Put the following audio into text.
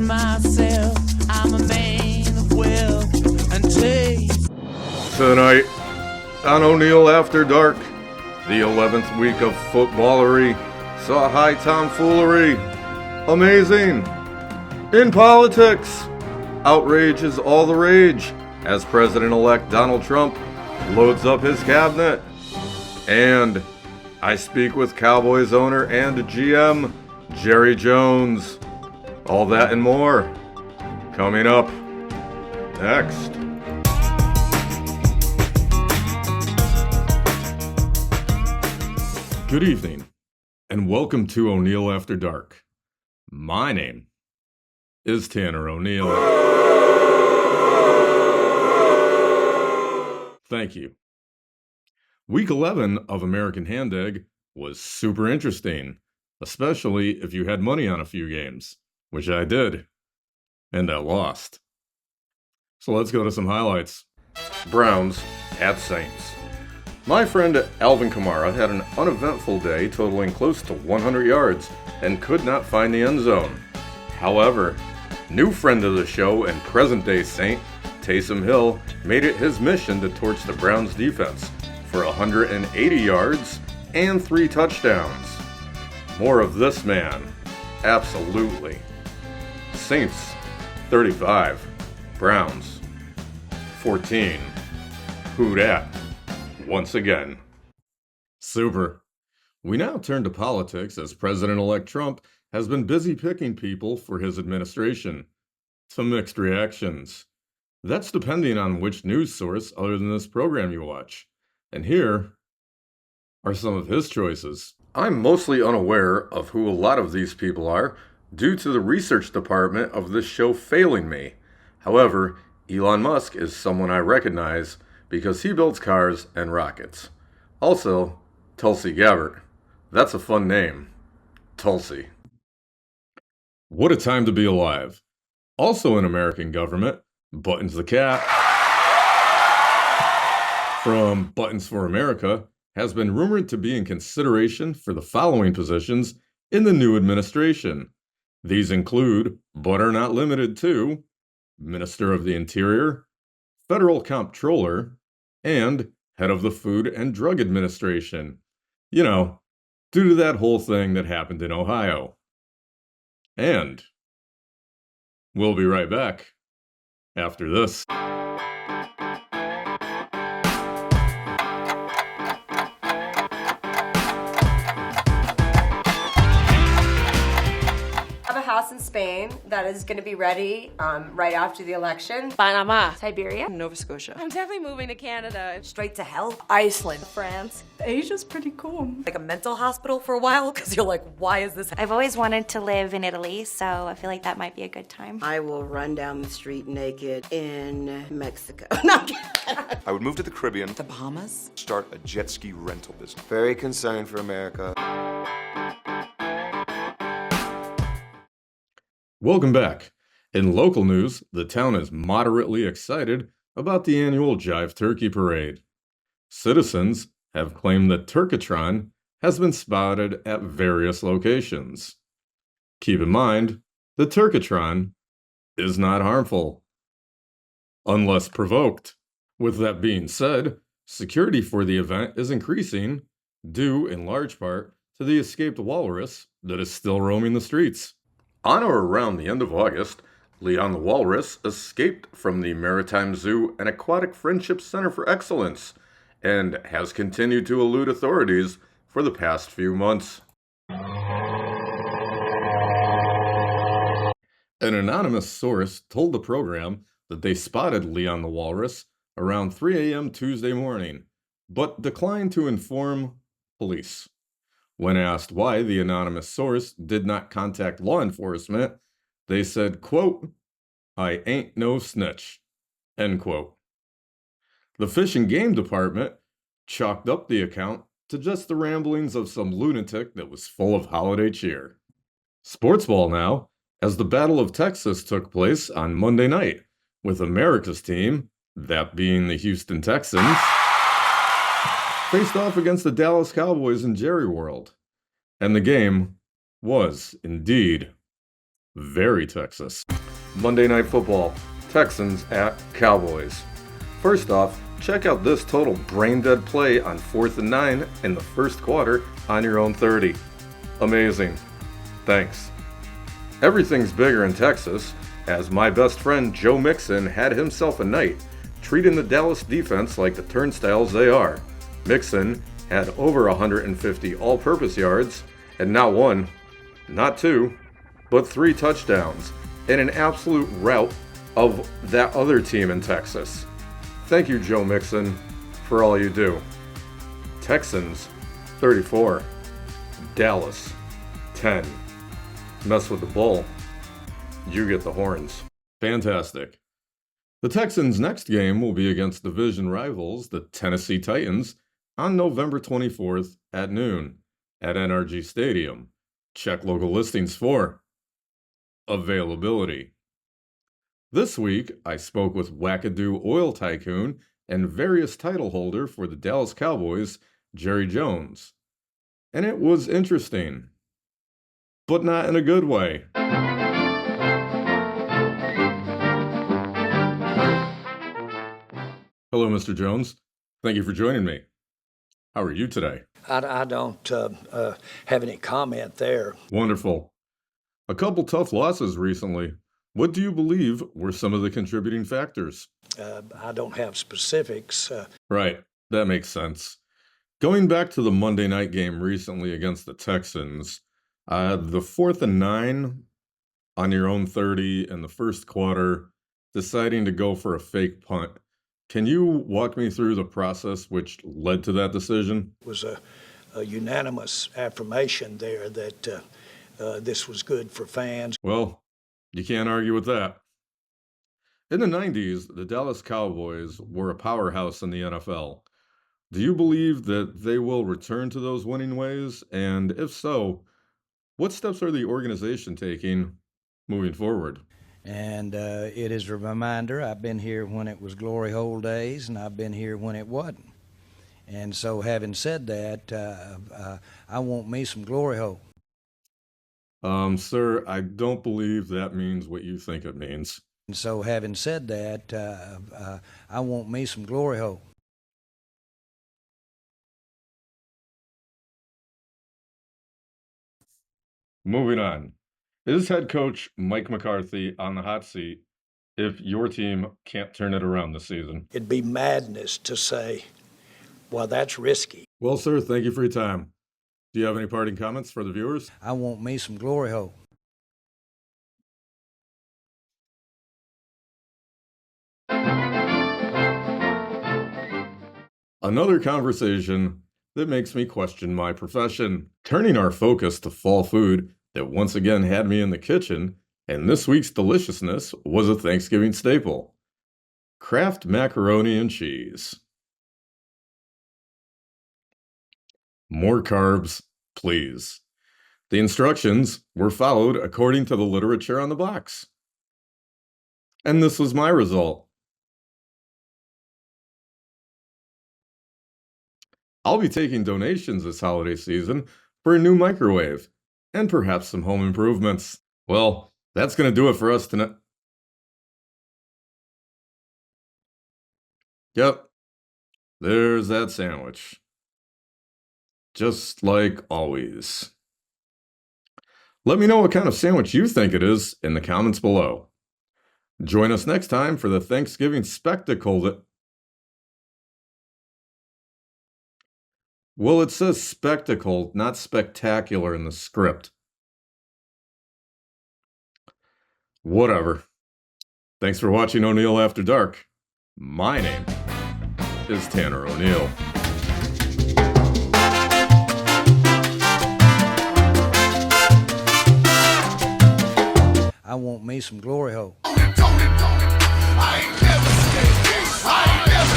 myself, I'm a man of wealth and taste. Tonight, on ONEIL After Dark, the 11th week of footballery saw high tomfoolery. Amazing. In politics, outrage is all the rage as President-elect Donald Trump loads up his cabinet. And I speak with Cowboys owner and GM Jerry Jones. All that and more coming up next. Good evening, and welcome to ONEIL After Dark. My name is Tanner O'Neill. Thank you. Week 11 of American Hand Egg was super interesting, especially if you had money on a few games, which I did, and I lost. So let's go to some highlights. Browns at Saints. My friend Alvin Kamara had an uneventful day totaling close to 100 yards and could not find the end zone. However, new friend of the show and present-day Saint, Taysom Hill, made it his mission to torch the Browns defense for 180 yards and 3 touchdowns. More of this man, absolutely. Saints 35, Browns 14. Who dat? Once again. Super. We now turn to politics as President-elect Trump has been busy picking people for his administration. To mixed reactions. That's depending on which news source other than this program you watch. And here are some of his choices. I'm mostly unaware of who a lot of these people are due to the research department of this show failing me. However, Elon Musk is someone I recognize because he builds cars and rockets. Also, Tulsi Gabbard. That's a fun name. Tulsi. What a time to be alive. Also in American government, Buttons the Cat from Buttons for America has been rumored to be in consideration for the following positions in the new administration. These include, but are not limited to, Minister of the Interior, Federal Comptroller, and Head of the Food and Drug Administration. You know, due to that whole thing that happened in Ohio. And we'll be right back after this. House in Spain that is going to be ready right after the election. Panama, Siberia, Nova Scotia. I'm definitely moving to Canada. Straight to hell. Iceland, France. Asia's pretty cool. Like a mental hospital for a while because you're like, why is this? I've always wanted to live in Italy, so I feel like that might be a good time. I will run down the street naked in Mexico. No, I would move to the Caribbean. The Bahamas. Start a jet ski rental business. Very concerned for America. Welcome back. In local news, the town is moderately excited about the annual Jive Turkey Parade. Citizens have claimed that Turkatron has been spotted at various locations. Keep in mind, the Turkatron is not harmful, unless provoked. With that being said, security for the event is increasing, due in large part to the escaped walrus that is still roaming the streets. On or around the end of August, Leon the Walrus escaped from the Maritime Zoo and Aquatic Friendship Center for Excellence and has continued to elude authorities for the past few months. An anonymous source told the program that they spotted Leon the Walrus around 3 a.m. Tuesday morning, but declined to inform police. When asked why the anonymous source did not contact law enforcement, they said, quote, "I ain't no snitch," end quote. The Fish and Game Department chalked up the account to just the ramblings of some lunatic that was full of holiday cheer. Sports ball now, as the Battle of Texas took place on Monday night, with America's team, that being the Houston Texans, faced off against the Dallas Cowboys in Jerry World. And the game was, indeed, very Texas. Monday Night Football, Texans at Cowboys. First off, check out this total brain-dead play on 4th and 9 in the first quarter on your own 30. Amazing. Thanks. Everything's bigger in Texas, as my best friend Joe Mixon had himself a night, treating the Dallas defense like the turnstiles they are. Mixon had over 150 all-purpose yards, and not one, not two, but 3 touchdowns, in an absolute rout of that other team in Texas. Thank you, Joe Mixon, for all you do. Texans, 34. Dallas, 10. Mess with the bull, you get the horns. Fantastic. The Texans' next game will be against division rivals, the Tennessee Titans, on November 24th at noon at NRG Stadium. Check local listings for availability. This week, I spoke with wackadoo oil tycoon and various title holder for the Dallas Cowboys, Jerry Jones. And it was interesting, but not in a good way. Hello, Mr. Jones. Thank you for joining me. How are you today? I don't have any comment there. Wonderful. A couple tough losses recently. What do you believe were some of the contributing factors? I don't have specifics. Right, that makes sense. Going back to the Monday night game recently against the Texans, the 4th and 9 on your own 30 in the first quarter, deciding to go for a fake punt. Can you walk me through the process which led to that decision? It was a unanimous affirmation there that this was good for fans. Well, you can't argue with that. In the 90s, the Dallas Cowboys were a powerhouse in the NFL. Do you believe that they will return to those winning ways? And if so, what steps are the organization taking moving forward? And it is a reminder, I've been here when it was glory hole days, and I've been here when it wasn't. And so having said that, I want me some glory hole. Sir, I don't believe that means what you think it means. And so having said that, I want me some glory hole. Moving on. Is head coach Mike McCarthy on the hot seat if your team can't turn it around this season? It'd be madness to say, well, that's risky. Well, sir, thank you for your time. Do you have any parting comments for the viewers? I want me some glory hole. Another conversation that makes me question my profession. Turning our focus to fall food that once again had me in the kitchen, and this week's deliciousness was a Thanksgiving staple. Kraft macaroni and cheese. More carbs, please. The instructions were followed according to the literature on the box. And this was my result. I'll be taking donations this holiday season for a new microwave and perhaps some home improvements. Well, that's going to do it for us tonight. Yep, there's that sandwich. Just like always. Let me know what kind of sandwich you think it is in the comments below. Join us next time for the Thanksgiving spectacle that... Well, it says spectacle, not spectacular in the script. Whatever. Thanks for watching ONEIL After Dark. My name is Tanner O'Neill. I want me some glory hole. I ain't never scared. I ain't never